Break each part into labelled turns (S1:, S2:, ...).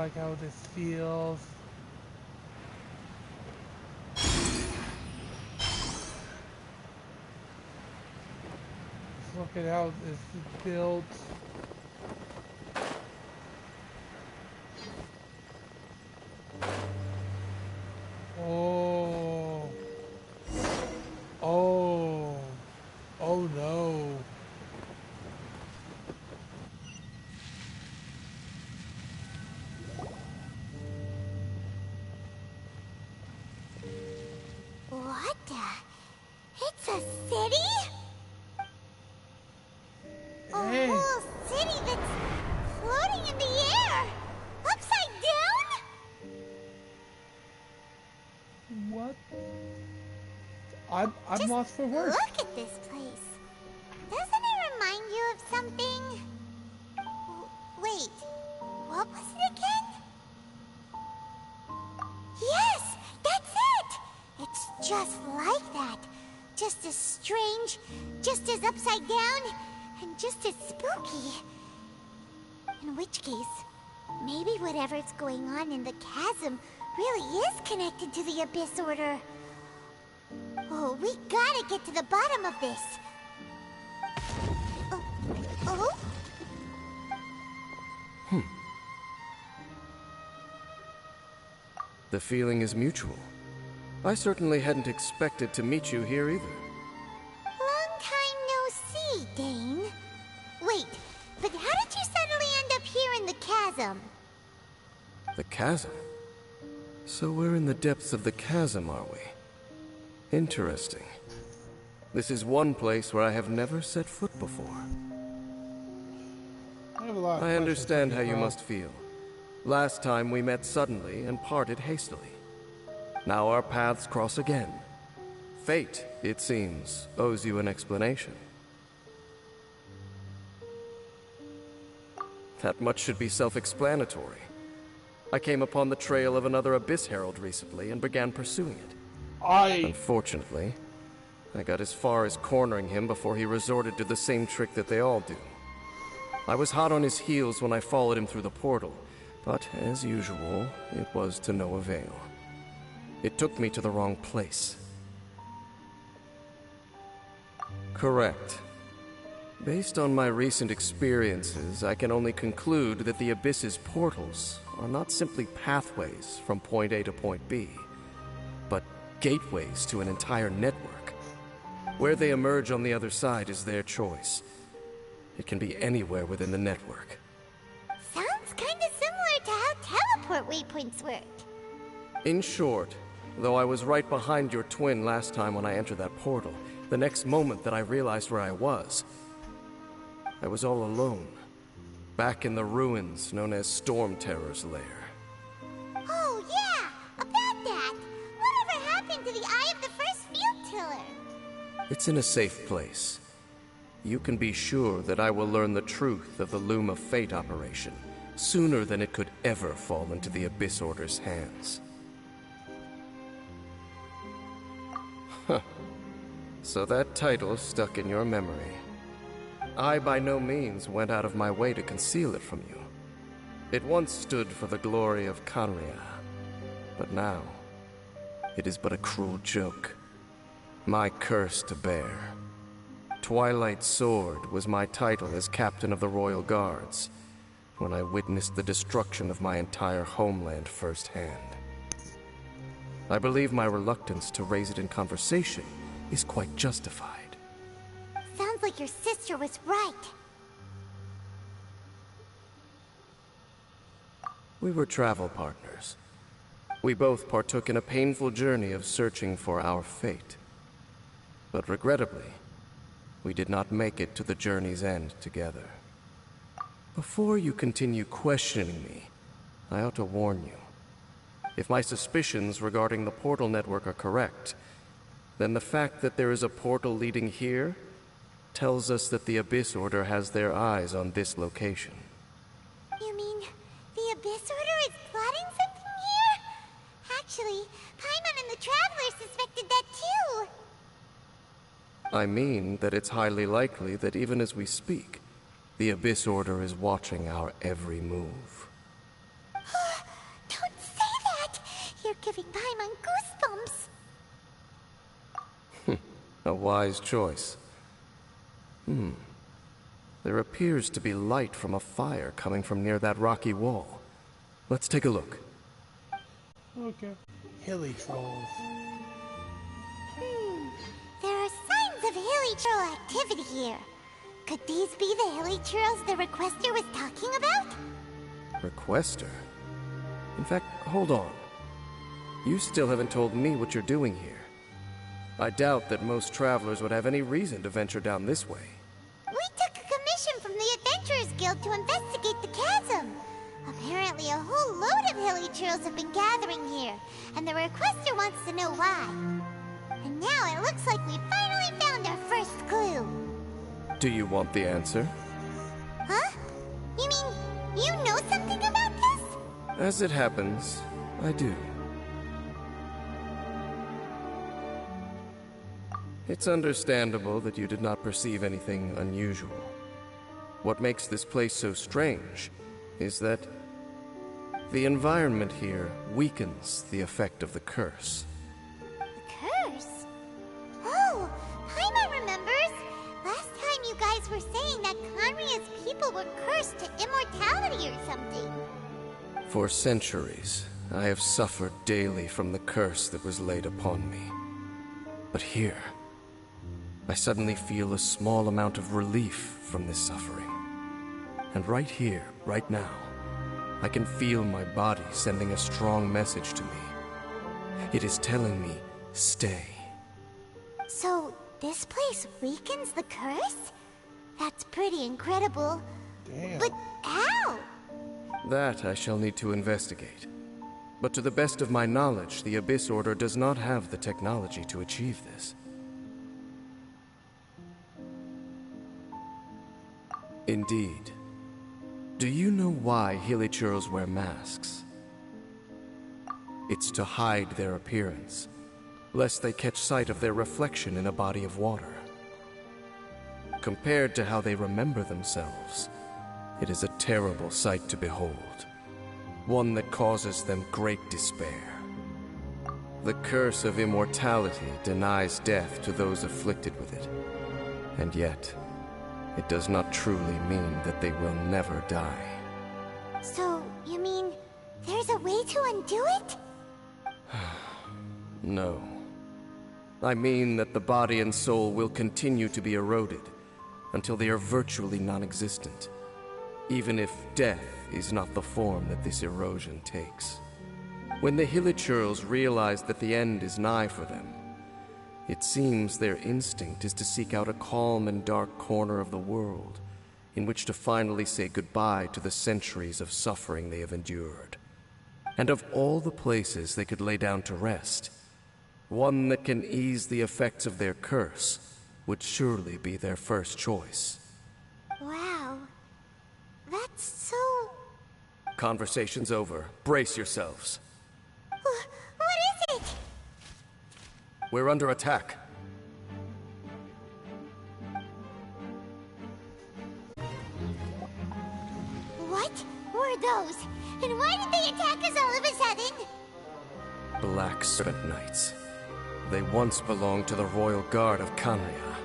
S1: like how this feels. Just look at how this is built. Oh. Oh. Oh no.
S2: What the? It's a city?
S1: Hey.
S2: A whole city that's floating in the air! Upside down?
S1: What? I'm lost for words.
S2: Look at this place. Doesn't it remind you of something? Wait, what was it again? Yes, that's it! It's just like that. Just as strange, just as upside down, and just as spooky. In which case, maybe whatever's going on in the chasm really is connected to the Abyss Order. Oh, we gotta get to the bottom of this. Oh?
S3: The feeling is mutual. I certainly hadn't expected to meet you here either.
S2: Long time no see, Dane. Wait, but how did you suddenly end up here in the chasm?
S3: The chasm? So we're in the depths of the chasm, are we? Interesting. This is one place where I have never set foot before. I understand how you must feel. Last time we met suddenly and parted hastily. Now our paths cross again. Fate, it seems, owes you an explanation. That much should be self-explanatory. I came upon the trail of another Abyss Herald recently and began pursuing it. Unfortunately, I got as far as cornering him before he resorted to the same trick that they all do. I was hot on his heels when I followed him through the portal, but as usual, it was to no avail. It took me to the wrong place. Correct. Based on my recent experiences, I can only conclude that the Abyss's portals are not simply pathways from point A to point B, but gateways to an entire network. Where they emerge on the other side is their choice. It can be anywhere within the network.
S2: Sounds kinda similar to how teleport waypoints work.
S3: In short, though I was right behind your twin last time when I entered that portal, the next moment that I realized where I was all alone, back in the ruins known as Storm Terror's lair.
S2: Oh yeah, about that. Whatever happened to the Eye of the First Field Tiller?
S3: It's in a safe place. You can be sure that I will learn the truth of the Loom of Fate operation sooner than it could ever fall into the Abyss Order's hands. Huh. So that title stuck in your memory. I by no means went out of my way to conceal it from you. It once stood for the glory of Kanria, but now it is but a cruel joke. My curse to bear. Twilight Sword was my title as captain of the Royal Guards when I witnessed the destruction of my entire homeland firsthand. I believe my reluctance to raise it in conversation is quite justified.
S2: Sounds like your sister was right.
S3: We were travel partners. We both partook in a painful journey of searching for our fate. But regrettably, we did not make it to the journey's end together. Before you continue questioning me, I ought to warn you. If my suspicions regarding the portal network are correct, then the fact that there is a portal leading here tells us that the Abyss Order has their eyes on this location.
S2: You mean the Abyss Order is plotting something here? Actually, Paimon and the Traveler suspected that too.
S3: I mean that it's highly likely that even as we speak, the Abyss Order is watching our every move.
S2: giving Paimon goosebumps.
S3: A wise choice. There appears to be light from a fire coming from near that rocky wall. Let's take a look.
S1: Okay. Hilichurls.
S2: There are signs of Hilichurl activity here. Could these be the Hilichurls the Requester was talking about?
S3: Requester? In fact, hold on. You still haven't told me what you're doing here. I doubt that most travelers would have any reason to venture down this way.
S2: We took a commission from the Adventurers Guild to investigate the chasm. Apparently a whole load of Hilichurls have been gathering here, and the Requester wants to know why. And now it looks like we finally found our first clue.
S3: Do you want the answer?
S2: Huh? You mean, you know something about this?
S3: As it happens, I do. It's understandable that you did not perceive anything unusual. What makes this place so strange is that the environment here weakens the effect of the curse.
S2: The curse? Oh, Paimon remembers! Last time you guys were saying that Khaenri'ah's people were cursed to immortality or something.
S3: For centuries, I have suffered daily from the curse that was laid upon me. But here, I suddenly feel a small amount of relief from this suffering. And right here, right now, I can feel my body sending a strong message to me. It is telling me, stay.
S2: So, this place weakens the curse? That's pretty incredible.
S1: Damn.
S2: But how?
S3: That I shall need to investigate. But to the best of my knowledge, the Abyss Order does not have the technology to achieve this. Indeed. Do you know why Hilichurls wear masks? It's to hide their appearance, lest they catch sight of their reflection in a body of water. Compared to how they remember themselves, it is a terrible sight to behold, one that causes them great despair. The curse of immortality denies death to those afflicted with it, and yet, it does not truly mean that they will never die.
S2: So, you mean, there's a way to undo it?
S3: No. I mean that the body and soul will continue to be eroded until they are virtually non-existent, even if death is not the form that this erosion takes. When the Hilichurls realize that the end is nigh for them, it seems their instinct is to seek out a calm and dark corner of the world in which to finally say goodbye to the centuries of suffering they have endured. And of all the places they could lay down to rest, one that can ease the effects of their curse would surely be their first choice.
S2: Wow. That's so...
S3: Conversation's over. Brace yourselves.
S2: What is it?
S3: We're under attack.
S2: What were those? And why did they attack us all of a sudden?
S3: Black Serpent Knights. They once belonged to the Royal Guard of Khaenri'ah.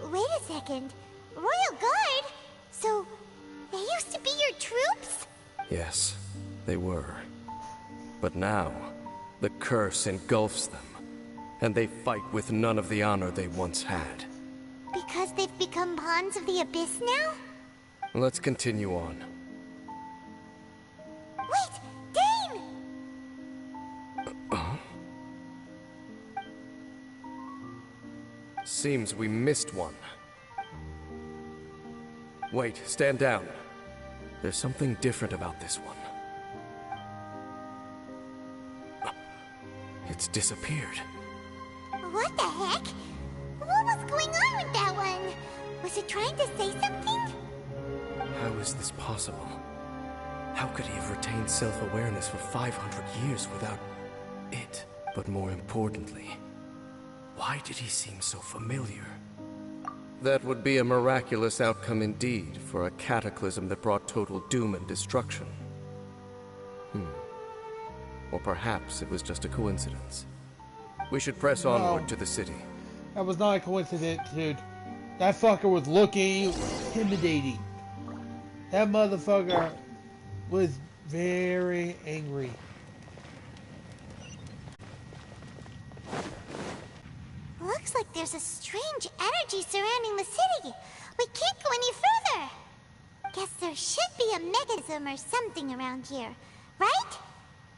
S2: Wait a second. Royal Guard? So, they used to be your troops?
S3: Yes, they were. But now, the curse engulfs them, and they fight with none of the honor they once had.
S2: Because they've become pawns of the Abyss now?
S3: Let's continue on.
S2: Wait! Dane!
S3: Seems we missed one. Wait, stand down. There's something different about this one. It's disappeared.
S2: What the heck? What was going on with that one? Was it trying to say something?
S3: How is this possible? How could he have retained self-awareness for 500 years without it? But more importantly, why did he seem so familiar? That would be a miraculous outcome indeed for a cataclysm that brought total doom and destruction. Or perhaps it was just a coincidence. We should press
S1: No.
S3: onward to the city.
S1: That was not a coincidence, dude. That fucker was looking intimidating. That motherfucker was very angry.
S2: Looks like there's a strange energy surrounding the city. We can't go any further. Guess there should be a mechanism or something around here, right?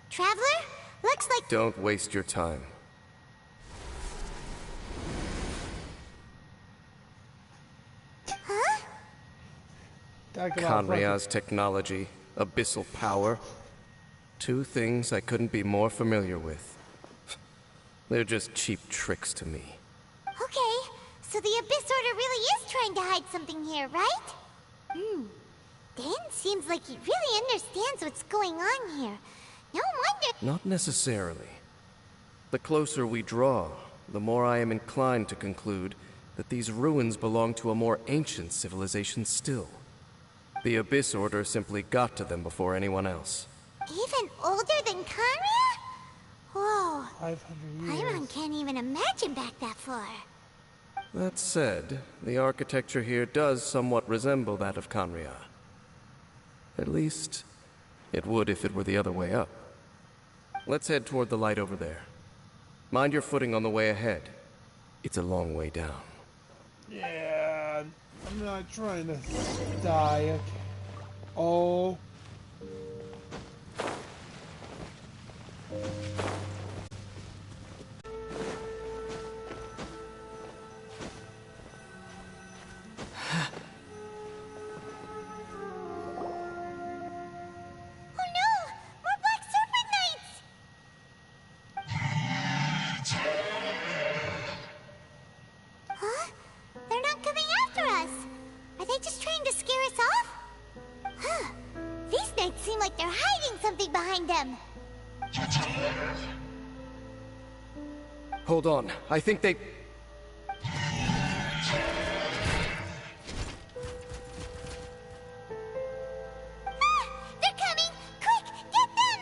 S2: Traveler? Looks like...
S3: Don't waste your time.
S2: Huh?
S1: Talk about
S3: Conria's technology, abyssal power. Two things I couldn't be more familiar with. They're just cheap tricks to me.
S2: Okay, so the Abyss Order really is trying to hide something here, right? Dan seems like he really understands what's going on here. No wonder...
S3: Not necessarily. The closer we draw, the more I am inclined to conclude that these ruins belong to a more ancient civilization still. The Abyss Order simply got to them before anyone else.
S2: Even older than Conria? Whoa.
S1: 500 years.
S2: Paimon can't even imagine back that far.
S3: That said, the architecture here does somewhat resemble that of Conria. At least, it would if it were the other way up. Let's head toward the light over there. Mind your footing on the way ahead. It's a long way down.
S1: Yeah, I'm not trying to die. Okay. Oh.
S3: Hold on, I think they...
S2: They're coming! Quick, get them!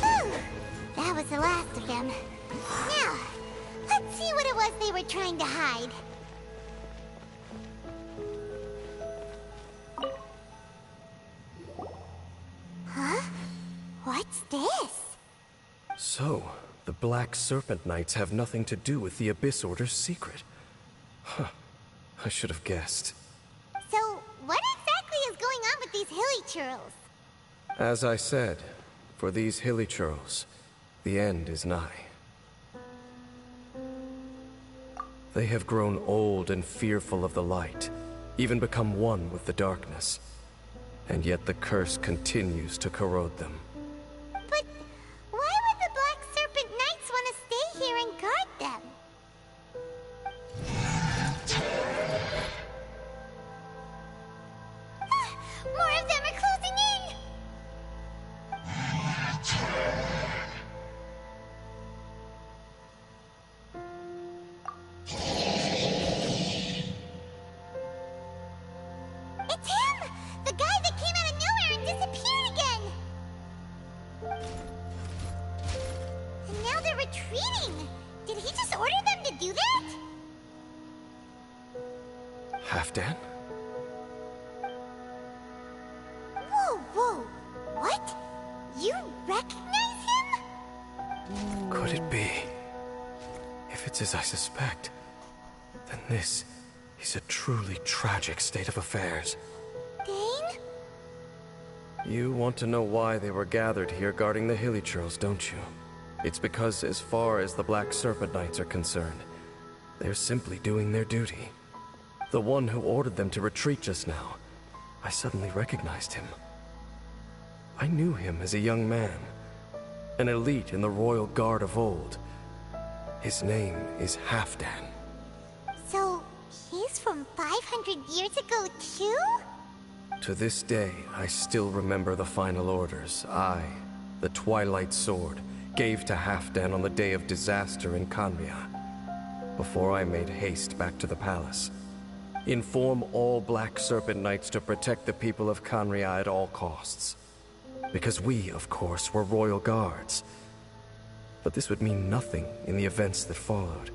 S2: Whew, that was the last of them. Now, let's see what it was they were trying to hide. Huh? What's this?
S3: So, the Black Serpent Knights have nothing to do with the Abyss Order's secret. Huh. I should have guessed.
S2: So, what exactly is going on with these Hilichurls?
S3: As I said, for these Hilichurls, the end is nigh. They have grown old and fearful of the light, even become one with the darkness. And yet the curse continues to corrode them.
S2: But why would the Black Serpent Knights want to stay here and guard them? More of them are closing in! It's him! The guy that came out of nowhere and disappeared again! And now they're retreating! Did he just order them to do that?
S3: Halfdan?
S2: Whoa, whoa! What? You recognize him?
S3: Could it be? If it's as I suspect, then this is a truly tragic state of affairs.
S2: Dane?
S3: You want to know why they were gathered here guarding the Hilichurls, don't you? It's because as far as the Black Serpent Knights are concerned, they're simply doing their duty. The one who ordered them to retreat just now, I suddenly recognized him. I knew him as a young man, an elite in the royal guard of old. His name is Halfdan.
S2: So, he's from 500 years ago too?
S3: To this day, I still remember the final orders I, the Twilight Sword, gave to Halfdan on the day of disaster in Conria, before I made haste back to the palace. Inform all Black Serpent Knights to protect the people of Khaenri'ah at all costs. Because we, of course, were royal guards. But this would mean nothing in the events that followed.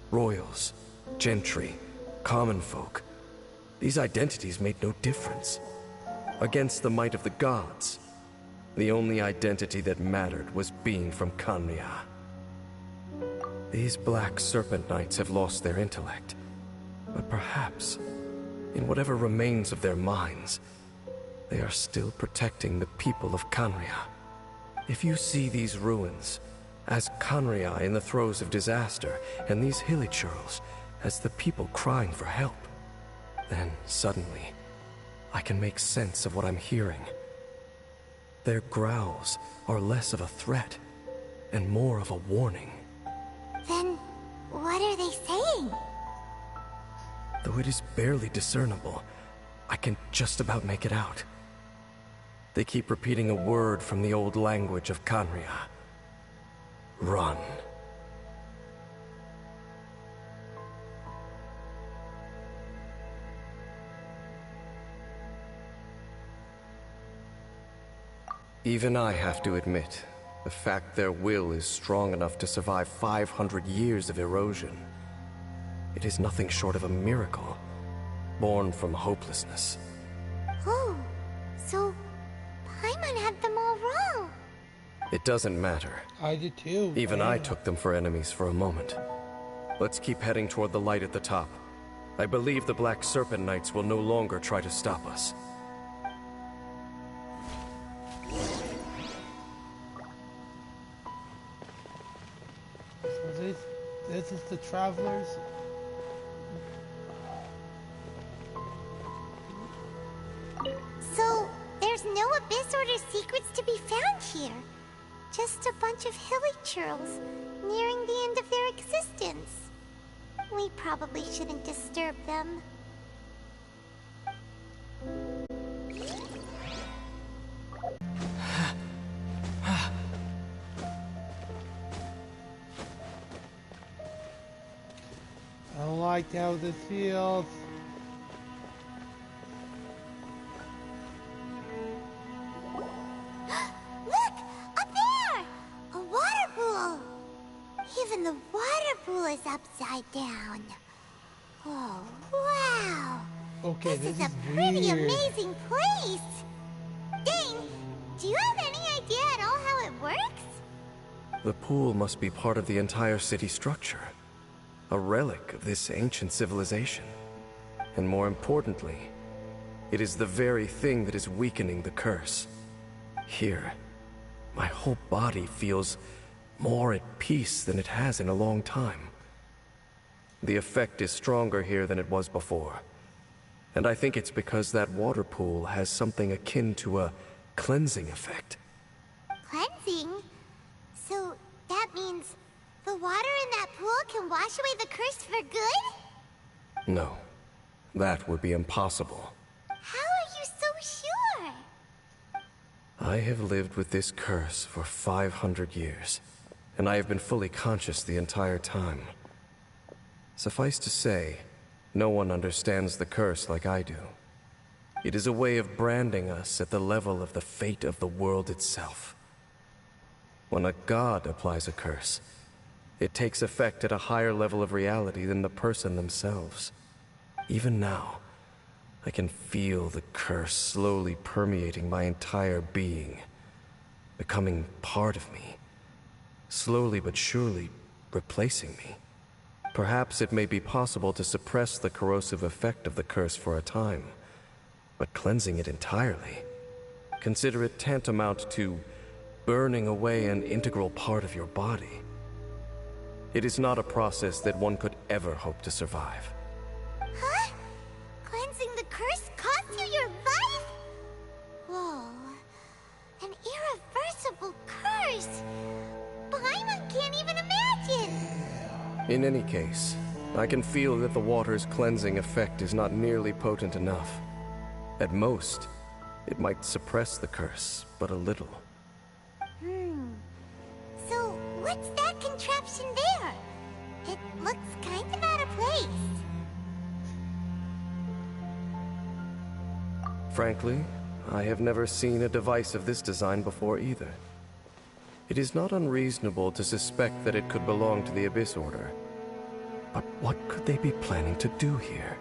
S3: Royals, gentry, common folk. These identities made no difference. Against the might of the gods, the only identity that mattered was being from Khaenri'ah. These Black Serpent Knights have lost their intellect, but perhaps, in whatever remains of their minds, they are still protecting the people of Khaenri'ah. If you see these ruins as Khaenri'ah in the throes of disaster, and these Hilichurls as the people crying for help, then suddenly, I can make sense of what I'm hearing. Their growls are less of a threat, and more of a warning.
S2: Then, what are they saying?
S3: Though it is barely discernible, I can just about make it out. They keep repeating a word from the old language of Khaenri'ah. Run. Even I have to admit, the fact their will is strong enough to survive 500 years of erosion. It is nothing short of a miracle, born from hopelessness.
S2: Oh, so Paimon had them all wrong.
S3: It doesn't matter.
S1: I did too.
S3: Even I took them for enemies for a moment. Let's keep heading toward the light at the top. I believe the Black Serpent Knights will no longer try to stop us.
S1: So this is the travelers.
S2: So, there's no Abyss Order secrets to be found here. Just a bunch of Hilichurls nearing the end of their existence. We probably shouldn't disturb them.
S1: I don't like how this feels.
S2: Look! Up there! A water pool! Even the water pool is upside down. Oh, wow!
S1: Okay,
S2: This
S1: this
S2: is a pretty
S1: weird.
S2: amazing place! Dane, do you have any idea at all how it works?
S3: The pool must be part of the entire city structure. A relic of this ancient civilization. And more importantly, it is the very thing that is weakening the curse. Here, my whole body feels more at peace than it has in a long time. The effect is stronger here than it was before. And I think it's because that water pool has something akin to a cleansing effect.
S2: Cleansing? So that means the water in that pool can wash away the curse for good?
S3: No, that would be impossible.
S2: How are you so sure?
S3: I have lived with this curse for 500 years, and I have been fully conscious the entire time. Suffice to say, no one understands the curse like I do. It is a way of branding us at the level of the fate of the world itself. When a god applies a curse, it takes effect at a higher level of reality than the person themselves. Even now, I can feel the curse slowly permeating my entire being, becoming part of me, slowly but surely replacing me. Perhaps it may be possible to suppress the corrosive effect of the curse for a time, but cleansing it entirely, consider it tantamount to burning away an integral part of your body. It is not a process that one could ever hope to survive.
S2: Huh? Cleansing the curse cost you your life? Whoa. An irreversible curse! Paimon can't even imagine!
S3: In any case, I can feel that the water's cleansing effect is not nearly potent enough. At most, it might suppress the curse, but a little.
S2: So, what's that contraption there? It looks kind of out of place.
S3: Frankly, I have never seen a device of this design before either. It is not unreasonable to suspect that it could belong to the Abyss Order. But what could they be planning to do here?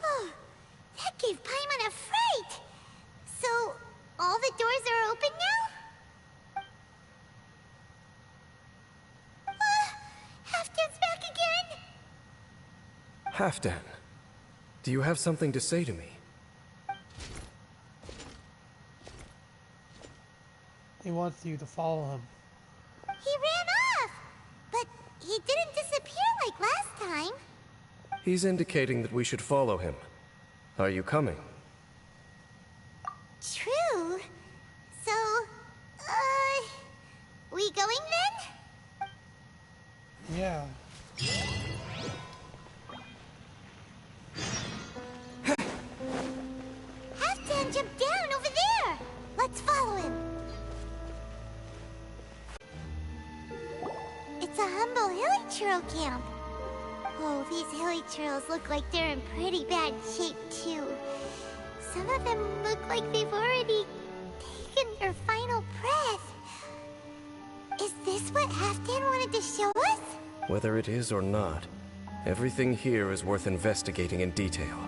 S2: Oh, that gave Paimon a fright! So, all the doors are open now? Halfdan's back again!
S3: Halfdan, do you have something to say to me?
S1: He wants you to follow him.
S2: He ran off! But he didn't disappear like last time.
S3: He's indicating that we should follow him. Are you coming?
S2: True. So, we going then?
S1: Yeah.
S2: Halfdan jumped down over there! Let's follow him. It's a humble Hilichurl camp. Oh, these Hilichurls look like they're in pretty bad shape, too. Some of them look like they've already taken their final breath. Is this what Halfdan wanted to show us?
S3: Whether it is or not, everything here is worth investigating in detail.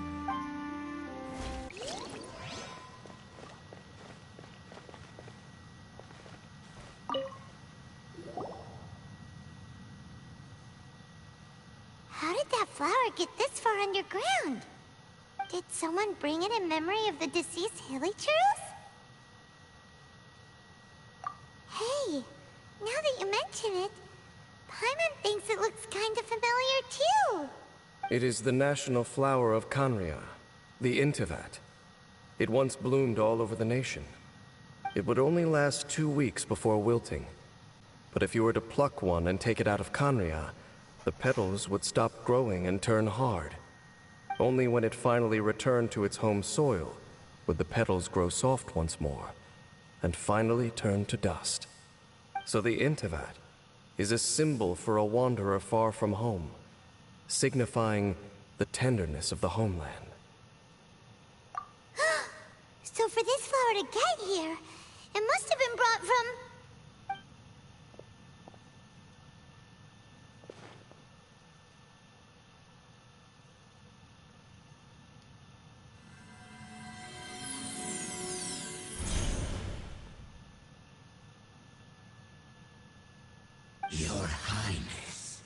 S2: How did that flower get this far underground? Did someone bring it in memory of the deceased Hilichurls? Hey, now that you mention it, Paimon thinks it looks kind of familiar too.
S3: It is the national flower of Khaenri'ah, the Intivat. It once bloomed all over the nation. It would only last 2 weeks before wilting. But if you were to pluck one and take it out of Khaenri'ah, the petals would stop growing and turn hard. Only when it finally returned to its home soil would the petals grow soft once more, and finally turn to dust. So the Intivat is a symbol for a wanderer far from home, signifying the tenderness of the homeland.
S2: So for this flower to get here, it must have been brought from...
S4: Your Highness,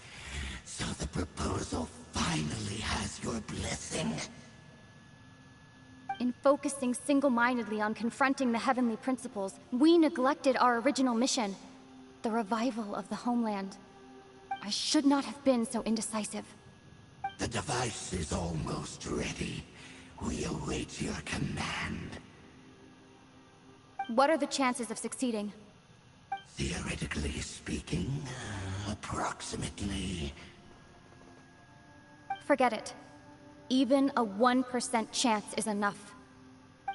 S4: so the proposal finally has your blessing.
S5: In focusing single-mindedly on confronting the heavenly principles, we neglected our original mission, the revival of the homeland. I should not have been so indecisive.
S4: The device is almost ready. We await your command.
S5: What are the chances of succeeding?
S4: Theoretically speaking, approximately.
S5: Forget it. Even a 1% chance is enough.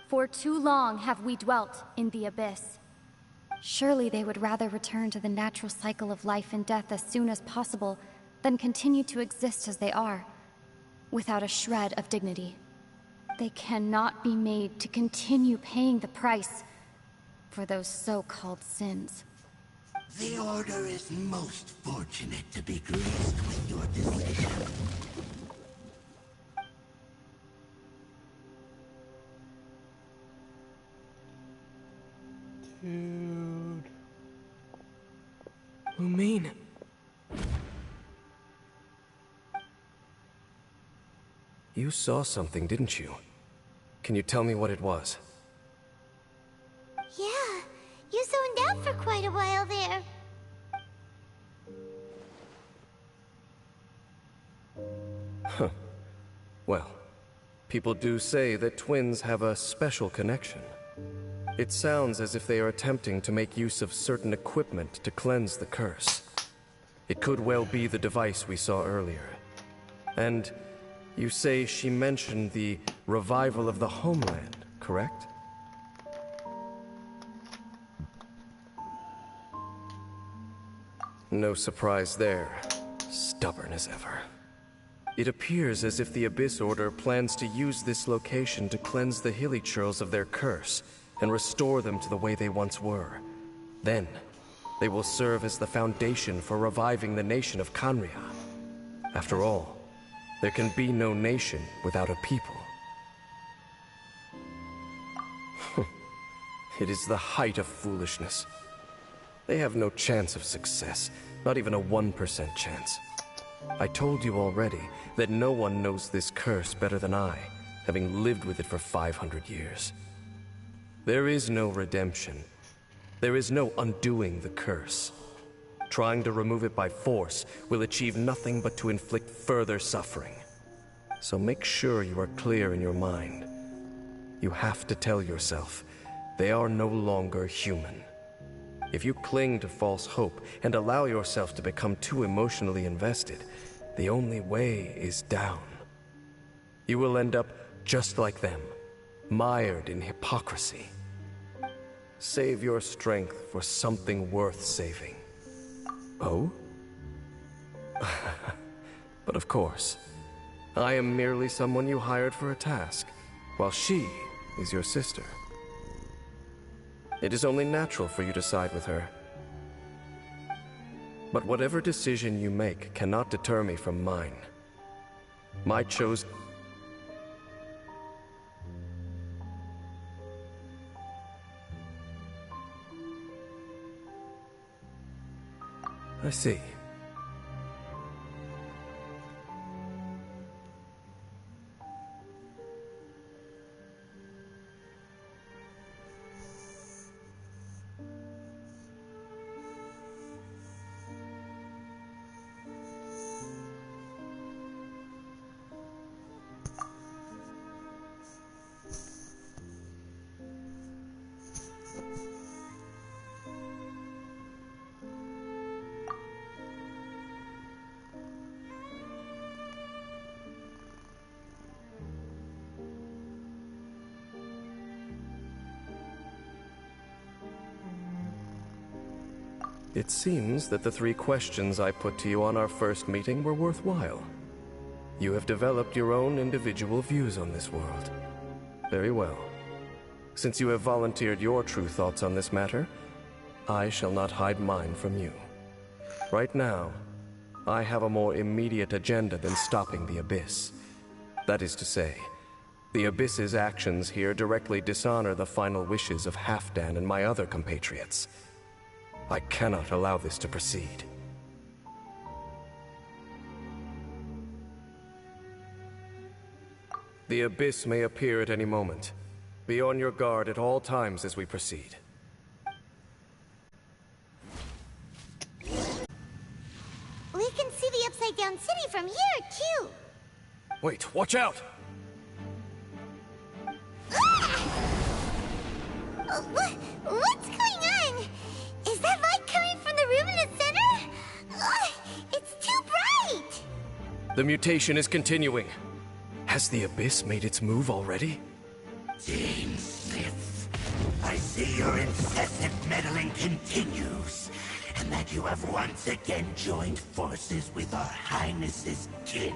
S5: For too long have we dwelt in the Abyss. Surely they would rather return to the natural cycle of life and death as soon as possible than continue to exist as they are, without a shred of dignity. They cannot be made to continue paying the price for those so-called sins.
S4: The Order is most fortunate to be graced with your decision.
S1: Dude.
S3: Lumine. You saw something, didn't you? Can you tell me what it was?
S2: Yeah, you zoned out for quite a while there.
S3: Huh. Well, people do say that twins have a special connection. It sounds as if they are attempting to make use of certain equipment to cleanse the curse. It could well be the device we saw earlier. And you say she mentioned the revival of the homeland, correct? No surprise there. Stubborn as ever. It appears as if the Abyss Order plans to use this location to cleanse the Hilichurls of their curse and restore them to the way they once were. Then, they will serve as the foundation for reviving the nation of Khaenri'ah. After all, there can be no nation without a people. It is the height of foolishness. They have no chance of success, not even a 1% chance. I told you already that no one knows this curse better than I, having lived with it for 500 years. There is no redemption. There is no undoing the curse. Trying to remove it by force will achieve nothing but to inflict further suffering. So make sure you are clear in your mind. You have to tell yourself, they are no longer human. If you cling to false hope and allow yourself to become too emotionally invested, the only way is down. You will end up just like them, mired in hypocrisy. Save your strength for something worth saving. Oh? But of course, I am merely someone you hired for a task, while she is your sister. It is only natural for you to side with her. But whatever decision you make cannot deter me from mine. My chosen... I see. It seems that the 3 questions I put to you on our first meeting were worthwhile. You have developed your own individual views on this world. Very well. Since you have volunteered your true thoughts on this matter, I shall not hide mine from you. Right now, I have a more immediate agenda than stopping the Abyss. That is to say, the Abyss's actions here directly dishonor the final wishes of Halfdan and my other compatriots. I cannot allow this to proceed. The Abyss may appear at any moment. Be on your guard at all times as we proceed.
S2: We can see the Upside Down City from here, too.
S3: Wait, watch out!
S2: What's going on? Is that light coming from the room in the center? It's too bright!
S3: The mutation is continuing. Has the Abyss made its move already?
S4: Dainsleif, I see your incessant meddling continues, and that you have once again joined forces with our Highness's kin.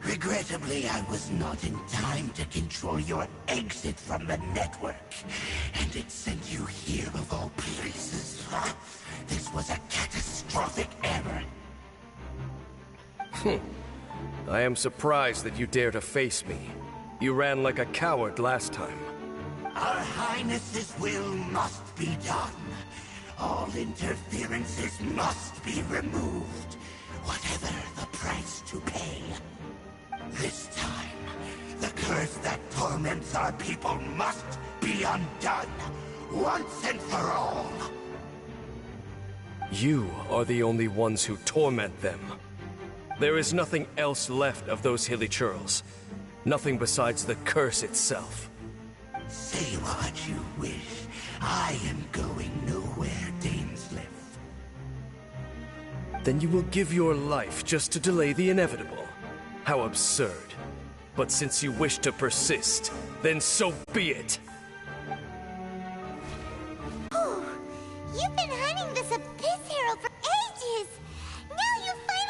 S4: Regrettably, I was not in time to control your exit from the network, and it sent you here of all places. This was a catastrophic error.
S3: I am surprised that you dare to face me. You ran like a coward last time.
S4: Our Highness's will must be done. All interferences must be removed, whatever the price to pay. This time, the curse that torments our people must be undone, once and for all.
S3: You are the only ones who torment them. There is nothing else left of those Hilichurls. Nothing besides the curse itself.
S4: Say what you wish. I am going nowhere, Dainsleif.
S3: Then you will give your life just to delay the inevitable. How absurd. But since you wish to persist, then so be it.
S2: You've been hunting this Abyss Herald for ages! Now you finally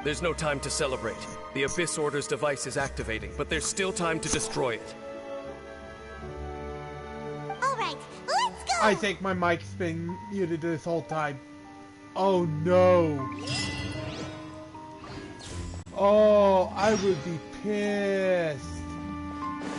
S3: There's no time to celebrate. The Abyss Order's device is activating, but there's still time to destroy it.
S2: Alright, let's go!
S1: I think my mic's been muted this whole time. Oh no. Oh, I would be pissed.